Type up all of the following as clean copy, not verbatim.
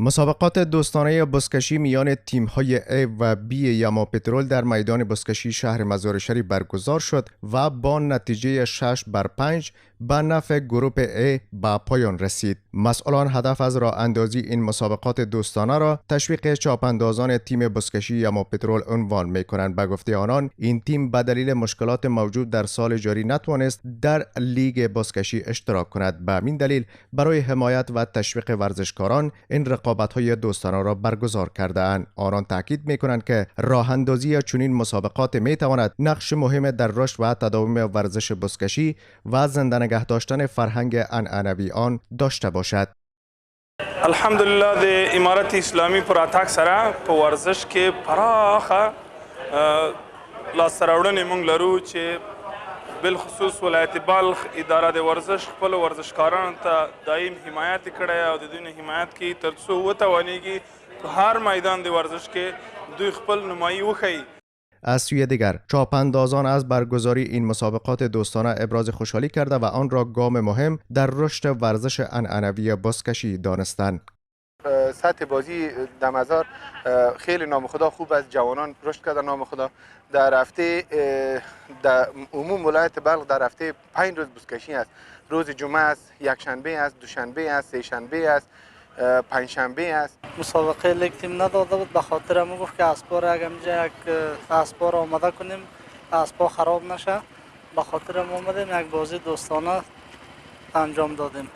مسابقات دوستانه بزکشی میان تیم‌های A و B یما پترول در میدان بزکشی شهر مزار شریف برگزار شد و با نتیجه 6-5 به نفع گروه A به پایان رسید. مسئولان هدف از راه اندازی این مسابقات دوستانه را تشویق چاپاندازان تیم بزکشی یما پترول عنوان می کنند. به گفته آنان این تیم به دلیل مشکلات موجود در سال جاری نتوانست در لیگ بزکشی اشتراک کند. به همین دلیل برای حمایت و تشویق ورزشکاران این رقابت‌های دوستانه را برگزار کرده اند. آنان تاکید می‌کنند که راه اندازی چنین مسابقات می‌تواند نقش مهم در رشد و تداوم ورزش بزکشی و زنده نگه داشتن فرهنگ عنعنوی آن داشته باشد. الحمدلله د امارت اسلامی پر اتاک سره په ورزش کې پراخه لاسته راوړنې موږ لرو چې بالخصوص ولایت بلخ اداره د ورزش خپل ورزشکارانو ته دایم حمایت کړی او د دوی نه حمایت کوي تر څو وتوانیږي په هر میدان د ورزش کې دوی خپل نمایي وښیي. از سوی دیگر چاپاندازان از برگزاری این مسابقات دوستانه ابراز خوشحالی کرده و آن را گام مهم در رشد ورزش عنعنوی بزکشی دانستند. سطح بازی در مزار خیلی نام خدا خوب از جوانان رشد کرده. نام خدا در هفته در عموم ولایت بلخ در هفته 5 روز بزکشی است. روز جمعه است، یک شنبه است، دوشنبه است، سه شنبه است، پنج شنبه است. مسابقه لیگ تیم نداده بود، به خاطر ما گفت که اسبا را اگه یک اسبا را آماده کنیم اسبا خراب نشه، به خاطر ما اومدیم یک بازی دوستانه انجام دادیم.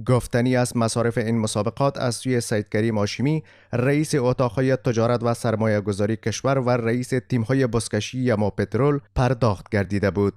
گفتنی از مصارف این مسابقات از سوی سید کریم هاشمی رئیس اتاقهای تجارت و سرمایه گذاری کشور و رئیس تیم‌های بزکشی یما پترول پرداخت گردیده بود.